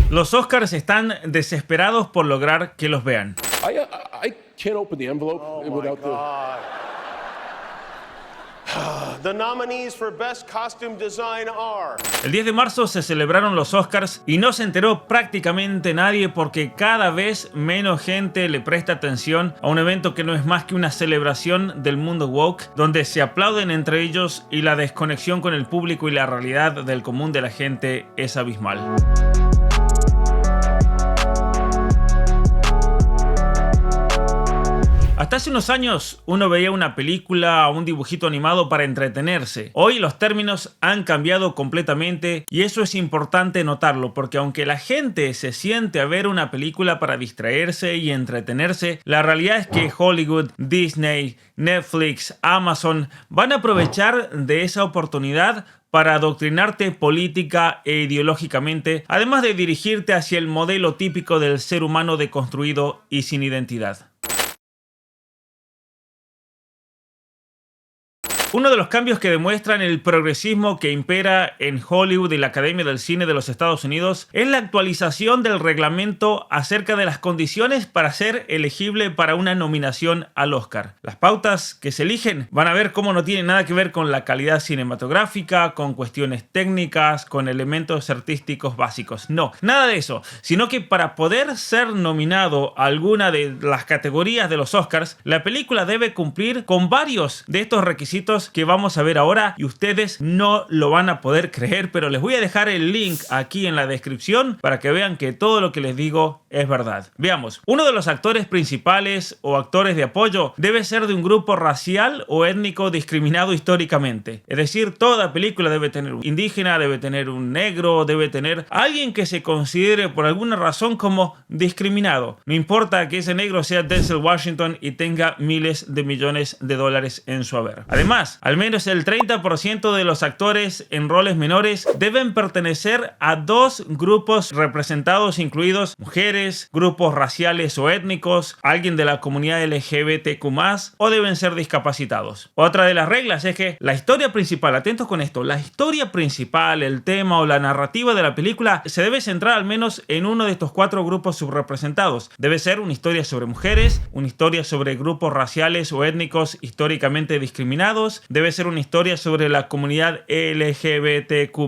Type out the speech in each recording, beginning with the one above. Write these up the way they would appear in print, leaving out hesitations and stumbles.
Los Oscars están desesperados por lograr que los vean. I can't open the envelope without The nominees for Best Costume Design are... El 10 de marzo se celebraron los Oscars y no se enteró prácticamente nadie porque cada vez menos gente le presta atención a un evento que no es más que una celebración del mundo woke, donde se aplauden entre ellos y la desconexión con el público y la realidad del común de la gente es abismal. Hasta hace unos años uno veía una película o un dibujito animado para entretenerse. Hoy los términos han cambiado completamente y eso es importante notarlo porque aunque la gente se siente a ver una película para distraerse y entretenerse, la realidad es que Hollywood, Disney, Netflix, Amazon van a aprovechar de esa oportunidad para adoctrinarte política e ideológicamente, además de dirigirte hacia el modelo típico del ser humano deconstruido y sin identidad. Uno de los cambios que demuestran el progresismo que impera en Hollywood y la Academia del Cine de los Estados Unidos es la actualización del reglamento acerca de las condiciones para ser elegible para una nominación al Oscar. Las pautas que se eligen van a ver cómo no tienen nada que ver con la calidad cinematográfica, con cuestiones técnicas, con elementos artísticos básicos. No, nada de eso, sino que para poder ser nominado a alguna de las categorías de los Oscars, la película debe cumplir con varios de estos requisitos que vamos a ver ahora y ustedes no lo van a poder creer, pero les voy a dejar el link aquí en la descripción para que vean que todo lo que les digo es verdad. Veamos, uno de los actores principales o actores de apoyo debe ser de un grupo racial o étnico discriminado históricamente. Es decir, toda película debe tener un indígena, debe tener un negro, debe tener alguien que se considere por alguna razón como discriminado. No importa que ese negro sea Denzel Washington y tenga miles de millones de dólares en su haber. Además, al menos el 30% de los actores en roles menores deben pertenecer a dos grupos representados, incluidos mujeres, grupos raciales o étnicos, alguien de la comunidad LGBTQ+, o deben ser discapacitados. Otra de las reglas es que la historia principal, atentos con esto, la historia principal, el tema o la narrativa de la película se debe centrar al menos en uno de estos cuatro grupos subrepresentados. Debe ser una historia sobre mujeres, una historia sobre grupos raciales o étnicos históricamente discriminados, debe ser una historia sobre la comunidad LGBTQ+,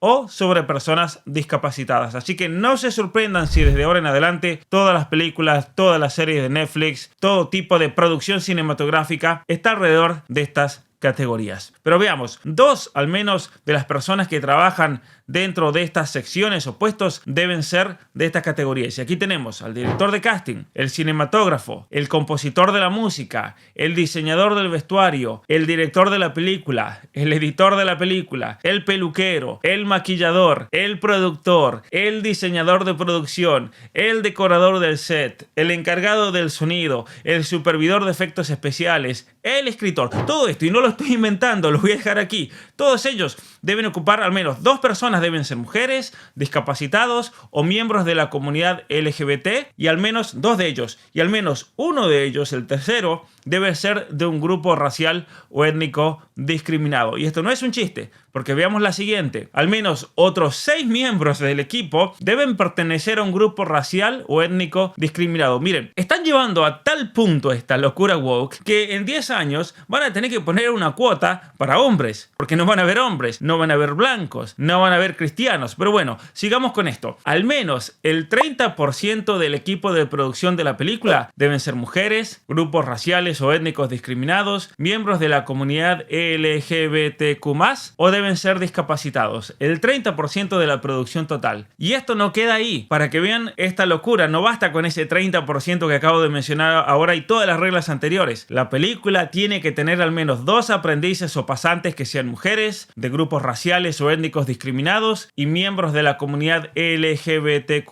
o sobre personas discapacitadas. Así que no se sorprendan si desde ahora en adelante todas las películas, todas las series de Netflix, todo tipo de producción cinematográfica está alrededor de estas categorías. Pero veamos, dos al menos de las personas que trabajan dentro de estas secciones o puestos deben ser de estas categorías. Y aquí tenemos al director de casting, el cinematógrafo, el compositor de la música, el diseñador del vestuario, el director de la película, el editor de la película, el peluquero, el maquillador, el productor, el diseñador de producción, el decorador del set, el encargado del sonido, el supervisor de efectos especiales, el escritor. Todo esto, y no lo estoy inventando, lo voy a dejar aquí. Todos ellos deben ocupar al menos dos personas, deben ser mujeres, discapacitados o miembros de la comunidad LGBT, y al menos dos de ellos, y al menos uno de ellos, el tercero, debe ser de un grupo racial o étnico discriminado. Y esto no es un chiste, porque veamos la siguiente. Al menos otros 6 miembros del equipo deben pertenecer a un grupo racial o étnico discriminado. Miren, están llevando a tal punto esta locura woke que en 10 años van a tener que poner una cuota para hombres, porque no van a haber hombres, no van a haber blancos, no van a haber cristianos. Pero bueno, sigamos con esto. Al menos el 30% del equipo de producción de la película deben ser mujeres, grupos raciales o étnicos discriminados, miembros de la comunidad LGBTQ+, o deben ser discapacitados. El 30% de la producción total. Y esto no queda ahí. Para que vean esta locura, no basta con ese 30% que acabo de mencionar ahora y todas las reglas anteriores. La película tiene que tener al menos 2 aprendices o pasantes que sean mujeres, de grupos raciales o étnicos discriminados y miembros de la comunidad LGBTQ+,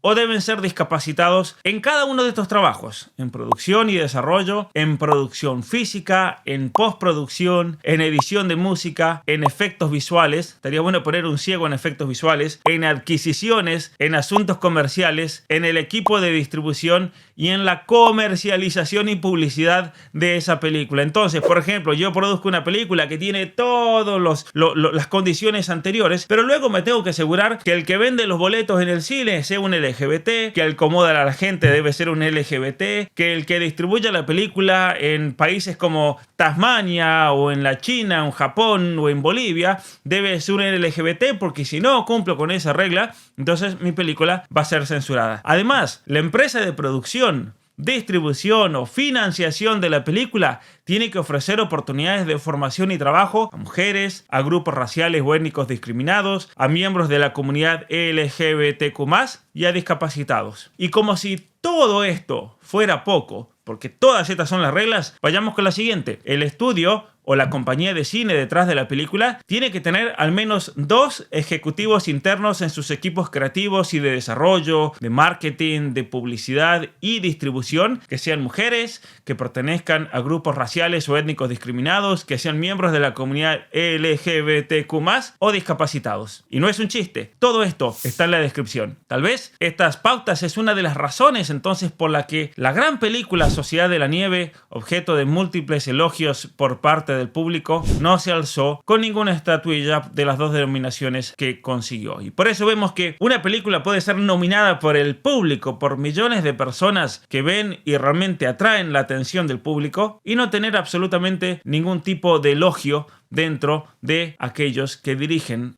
o deben ser discapacitados en cada uno de estos trabajos, en producción y desarrollo, en producción física, en postproducción, en edición de música, en efectos visuales, estaría bueno poner un ciego en efectos visuales, en adquisiciones, en asuntos comerciales, en el equipo de distribución y en la comercialización y publicidad de esa película. Entonces, por ejemplo, yo produzco una película que tiene todo todas las condiciones anteriores, pero luego me tengo que asegurar que el que vende los boletos en el cine sea un LGBT, que el que acomoda a la gente debe ser un LGBT, que el que distribuya la película en países como Tasmania o en la China, o en Japón o en Bolivia debe ser un LGBT, porque si no cumplo con esa regla, entonces mi película va a ser censurada. Además, la empresa de producción, distribución o financiación de la película tiene que ofrecer oportunidades de formación y trabajo a mujeres, a grupos raciales o étnicos discriminados, a miembros de la comunidad LGBTQ+, y a discapacitados. Y como si todo esto fuera poco, porque todas estas son las reglas, vayamos con la siguiente. El estudio o la compañía de cine detrás de la película tiene que tener al menos 2 ejecutivos internos en sus equipos creativos y de desarrollo, de marketing, de publicidad y distribución, que sean mujeres, que pertenezcan a grupos raciales o étnicos discriminados, que sean miembros de la comunidad LGBTQ+, o discapacitados. Y no es un chiste, todo esto está en la descripción. Tal vez estas pautas es una de las razones entonces por la que la gran película Sociedad de la Nieve, objeto de múltiples elogios por parte del público, no se alzó con ninguna estatuilla de las 2 denominaciones que consiguió. Y por eso vemos que una película puede ser nominada por el público, por millones de personas que ven y realmente atraen la atención del público, y no tener absolutamente ningún tipo de elogio dentro de aquellos que dirigen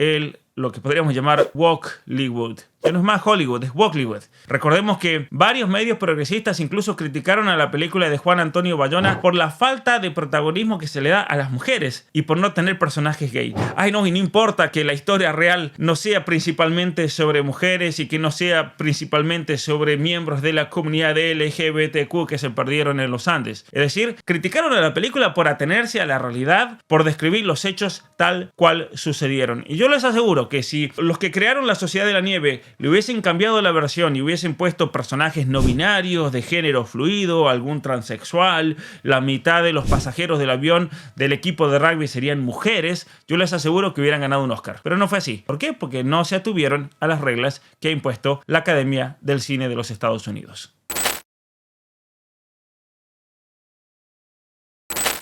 lo que podríamos llamar Wokelywood. Que no es más Hollywood, es Wokelywood. Recordemos que varios medios progresistas incluso criticaron a la película de Juan Antonio Bayona por la falta de protagonismo que se le da a las mujeres y por no tener personajes gay. Ay no, y no importa que la historia real no sea principalmente sobre mujeres y que no sea principalmente sobre miembros de la comunidad LGBTQ que se perdieron en los Andes. Es decir, criticaron a la película por atenerse a la realidad, por describir los hechos tal cual sucedieron. Y yo les aseguro que si los que crearon la Sociedad de la Nieve le hubiesen cambiado la versión y hubiesen puesto personajes no binarios, de género fluido, algún transexual, la mitad de los pasajeros del avión del equipo de rugby serían mujeres, yo les aseguro que hubieran ganado un Oscar. Pero no fue así. ¿Por qué? Porque no se atuvieron a las reglas que ha impuesto la Academia del Cine de los Estados Unidos.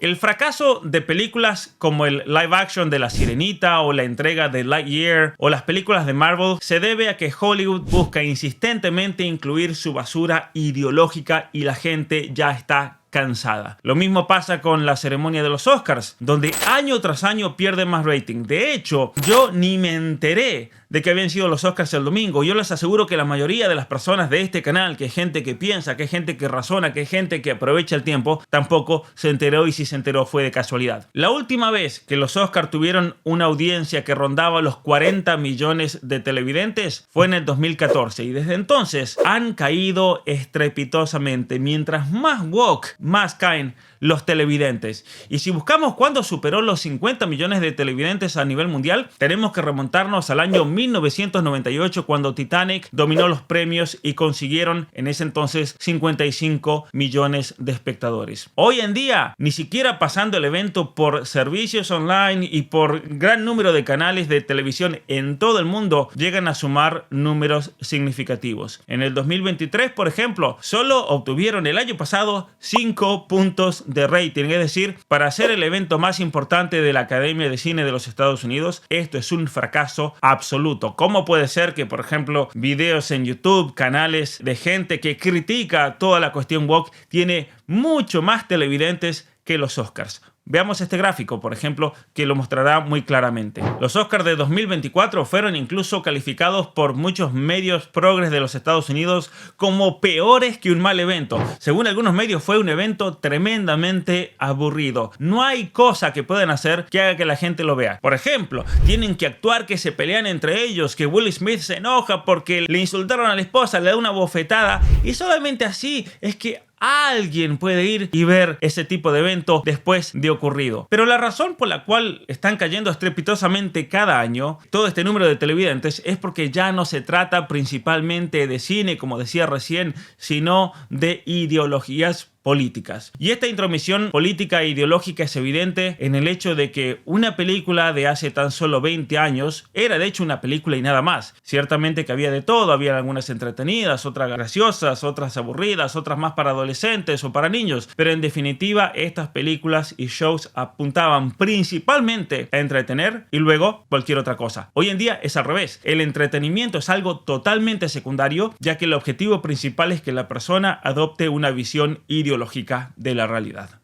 El fracaso de películas como el live action de La Sirenita o la entrega de Lightyear o las películas de Marvel se debe a que Hollywood busca insistentemente incluir su basura ideológica y la gente ya está cansada. Lo mismo pasa con la ceremonia de los Oscars, donde año tras año pierde más rating. De hecho, yo ni me enteré de que habían sido los Oscars el domingo. Yo les aseguro que la mayoría de las personas de este canal, que hay gente que piensa, que hay gente que razona, que hay gente que aprovecha el tiempo, tampoco se enteró, y si se enteró fue de casualidad. La última vez que los Oscars tuvieron una audiencia que rondaba los 40 millones de televidentes fue en el 2014, y desde entonces han caído estrepitosamente. Mientras más woke, más caen los televidentes. Y si buscamos cuándo superó los 50 millones de televidentes a nivel mundial, tenemos que remontarnos al año 1998, cuando Titanic dominó los premios y consiguieron en ese entonces 55 millones de espectadores. Hoy en día, ni siquiera pasando el evento por servicios online y por gran número de canales de televisión en todo el mundo, llegan a sumar números significativos. En el 2023, por ejemplo, solo obtuvieron el año pasado 5 puntos de rating, es decir, para ser el evento más importante de la Academia de Cine de los Estados Unidos, esto es un fracaso absoluto. ¿Cómo puede ser que, por ejemplo, videos en YouTube, canales de gente que critica toda la cuestión woke, tiene mucho más televidentes que los Oscars? Veamos este gráfico, por ejemplo, que lo mostrará muy claramente. Los Oscars de 2024 fueron incluso calificados por muchos medios progres de los Estados Unidos como peores que un mal evento. Según algunos medios, fue un evento tremendamente aburrido. No hay cosa que puedan hacer que haga que la gente lo vea. Por ejemplo, tienen que actuar que se pelean entre ellos, que Will Smith se enoja porque le insultaron a la esposa, le da una bofetada, y solamente así es que alguien puede ir y ver ese tipo de evento después de ocurrido. Pero la razón por la cual están cayendo estrepitosamente cada año todo este número de televidentes es porque ya no se trata principalmente de cine, como decía recién, sino de ideologías políticas. Y esta intromisión política e ideológica es evidente en el hecho de que una película de hace tan solo 20 años era de hecho una película y nada más. Ciertamente que había de todo, había algunas entretenidas, otras graciosas, otras aburridas, otras más para adolescentes o para niños, pero en definitiva estas películas y shows apuntaban principalmente a entretener y luego cualquier otra cosa. Hoy en día es al revés, el entretenimiento es algo totalmente secundario, ya que el objetivo principal es que la persona adopte una visión ideológica de la realidad.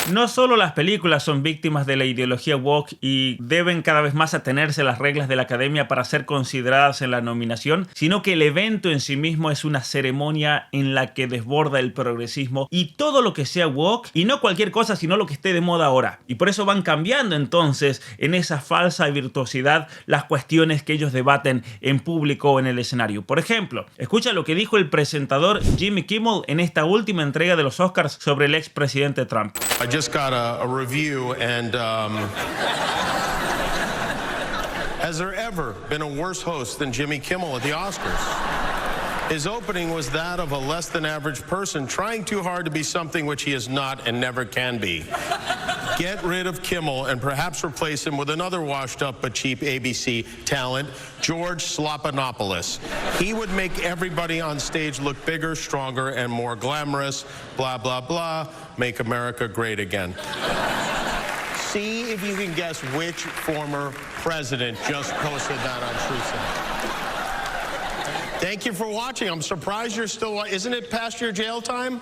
No solo las películas son víctimas de la ideología woke y deben cada vez más atenerse a las reglas de la academia para ser consideradas en la nominación, sino que el evento en sí mismo es una ceremonia en la que desborda el progresismo y todo lo que sea woke, y no cualquier cosa sino lo que esté de moda ahora. Y por eso van cambiando entonces en esa falsa virtuosidad las cuestiones que ellos debaten en público o en el escenario. Por ejemplo, escucha lo que dijo el presentador Jimmy Kimmel en esta última entrega de los Oscars sobre el expresidente Trump. I just got a review, and has there ever been a worse host than Jimmy Kimmel at the Oscars? His opening was that of a less than average person trying too hard to be something which he is not and never can be. Get rid of Kimmel and perhaps replace him with another washed up but cheap ABC talent, George Slopanopoulos. He would make everybody on stage look bigger, stronger, and more glamorous. Blah, blah, blah. Make America great again. See if you can guess which former president just posted that on Truth. Thank you for watching. I'm surprised you're still... Isn't it past your jail time?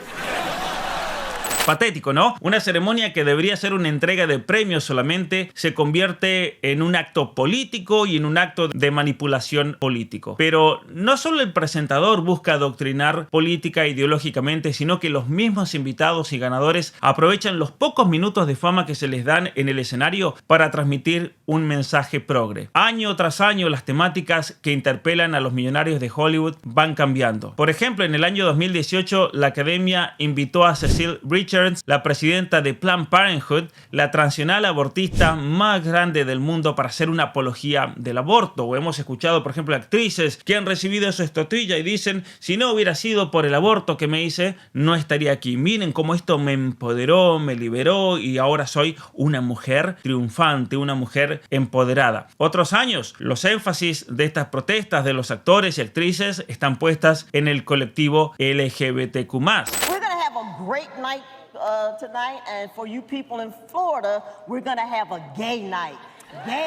Patético, ¿no? Una ceremonia que debería ser una entrega de premios solamente se convierte en un acto político y en un acto de manipulación político. Pero no solo el presentador busca adoctrinar política e ideológicamente, sino que los mismos invitados y ganadores aprovechan los pocos minutos de fama que se les dan en el escenario para transmitir un mensaje progre. Año tras año las temáticas que interpelan a los millonarios de Hollywood van cambiando. Por ejemplo, en el año 2018 la Academia invitó a Cecile Richards, la presidenta de Planned Parenthood, la transnacional abortista más grande del mundo, para hacer una apología del aborto. O hemos escuchado, por ejemplo, actrices que han recibido su estatuilla y dicen: si no hubiera sido por el aborto que me hice, no estaría aquí. Miren cómo esto me empoderó, me liberó y ahora soy una mujer triunfante, una mujer empoderada. Otros años, los énfasis de estas protestas de los actores y actrices están puestas en el colectivo LGBTQ+. We're gonna have a great night tonight, and for you people in Florida, we're gonna have a gay night. Gay.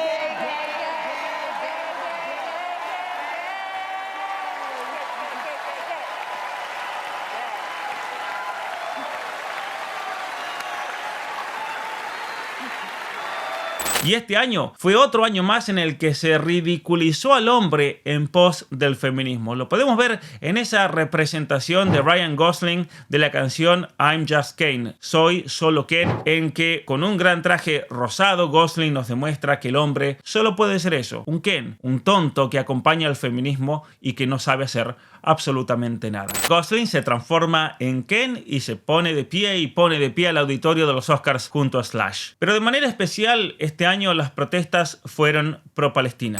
Y este año fue otro año más en el que se ridiculizó al hombre en pos del feminismo. Lo podemos ver en esa representación de Ryan Gosling de la canción I'm Just Ken, Soy Solo Ken, en que con un gran traje rosado Gosling nos demuestra que el hombre solo puede ser eso, un Ken, un tonto que acompaña al feminismo y que no sabe hacer absolutamente nada. Gosling se transforma en Ken y se pone de pie y pone de pie al auditorio de los Oscars junto a Slash. Pero de manera especial este año las protestas fueron pro-Palestina.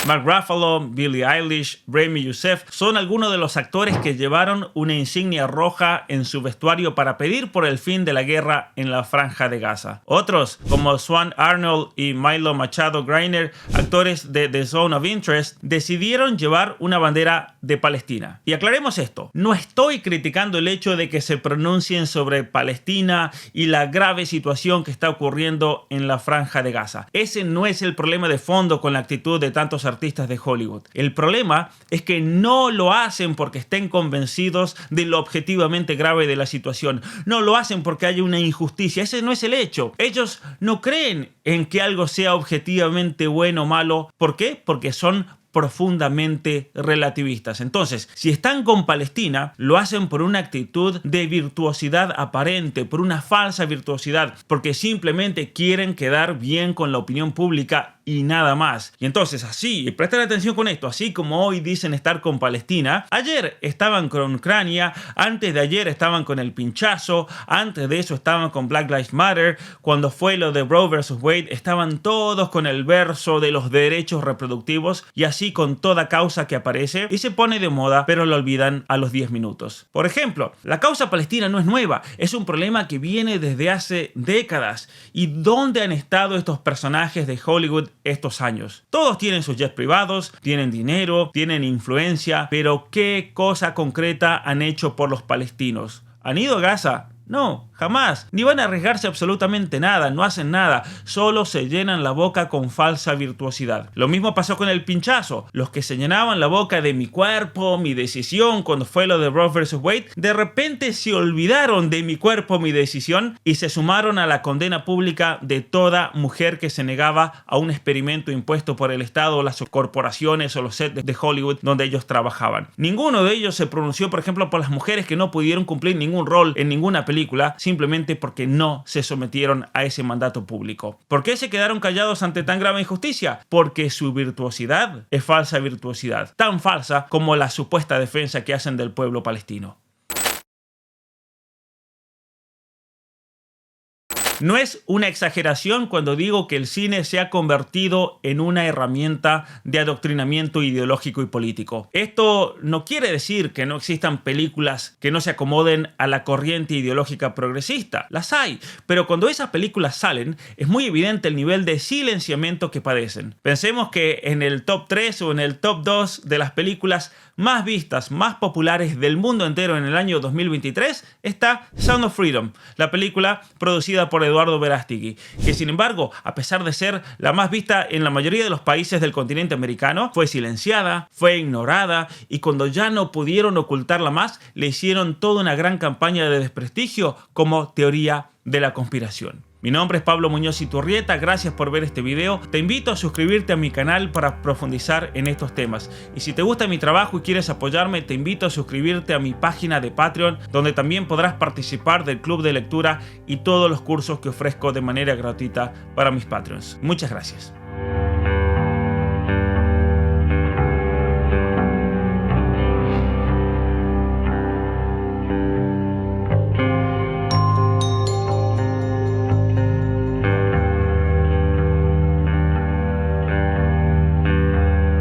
Mark Ruffalo, Billie Eilish, Rami Youssef son algunos de los actores que llevaron una insignia roja en su vestuario para pedir por el fin de la guerra en la Franja de Gaza. Otros, como Swan Arnold y Milo Machado Greiner, actores de The Zone of Interest, decidieron llevar una bandera de Palestina. Y aclaremos esto, no estoy criticando el hecho de que se pronuncien sobre Palestina y la grave situación que está ocurriendo en la Franja de Gaza. Ese no es el problema de fondo con la actitud de tantos artistas de Hollywood. El problema es que no lo hacen porque estén convencidos de lo objetivamente grave de la situación. No lo hacen porque haya una injusticia. Ese no es el hecho. Ellos no creen en que algo sea objetivamente bueno o malo. ¿Por qué? Porque son profundamente relativistas. Entonces, si están con Palestina, lo hacen por una actitud de virtuosidad aparente, por una falsa virtuosidad, porque simplemente quieren quedar bien con la opinión pública y nada más. Y entonces así, presten atención con esto, así como hoy dicen estar con Palestina, ayer estaban con Ucrania, antes de ayer estaban con el pinchazo, antes de eso estaban con Black Lives Matter, cuando fue lo de Roe vs. Wade estaban todos con el verso de los derechos reproductivos y así con toda causa que aparece y se pone de moda, pero lo olvidan a los 10 minutos. Por ejemplo, la causa palestina no es nueva, es un problema que viene desde hace décadas. ¿Y dónde han estado estos personajes de Hollywood estos años? Todos tienen sus jets privados, tienen dinero, tienen influencia, pero ¿qué cosa concreta han hecho por los palestinos? ¿Han ido a Gaza? No, jamás. Ni van a arriesgarse absolutamente nada, no hacen nada, solo se llenan la boca con falsa virtuosidad. Lo mismo pasó con el pinchazo. Los que se llenaban la boca de mi cuerpo, mi decisión, cuando fue lo de Roe vs. Wade, de repente se olvidaron de mi cuerpo, mi decisión y se sumaron a la condena pública de toda mujer que se negaba a un experimento impuesto por el Estado, las corporaciones o los sets de Hollywood donde ellos trabajaban. Ninguno de ellos se pronunció, por ejemplo, por las mujeres que no pudieron cumplir ningún rol en ninguna película, simplemente porque no se sometieron a ese mandato público. ¿Por qué se quedaron callados ante tan grave injusticia? Porque su virtuosidad es falsa virtuosidad, tan falsa como la supuesta defensa que hacen del pueblo palestino. No es una exageración cuando digo que el cine se ha convertido en una herramienta de adoctrinamiento ideológico y político. Esto no quiere decir que no existan películas que no se acomoden a la corriente ideológica progresista. Las hay, pero cuando esas películas salen es muy evidente el nivel de silenciamiento que padecen. Pensemos que en el top 3 o en el top 2 de las películas más vistas, más populares del mundo entero en el año 2023 está Sound of Freedom, la película producida por Eduardo Verástegui, que sin embargo, a pesar de ser la más vista en la mayoría de los países del continente americano, fue silenciada, fue ignorada y cuando ya no pudieron ocultarla más, le hicieron toda una gran campaña de desprestigio como teoría de la conspiración. Mi nombre es Pablo Muñoz Iturrieta, gracias por ver este video. Te invito a suscribirte a mi canal para profundizar en estos temas. Y si te gusta mi trabajo y quieres apoyarme, te invito a suscribirte a mi página de Patreon, donde también podrás participar del club de lectura y todos los cursos que ofrezco de manera gratuita para mis Patreons. Muchas gracias.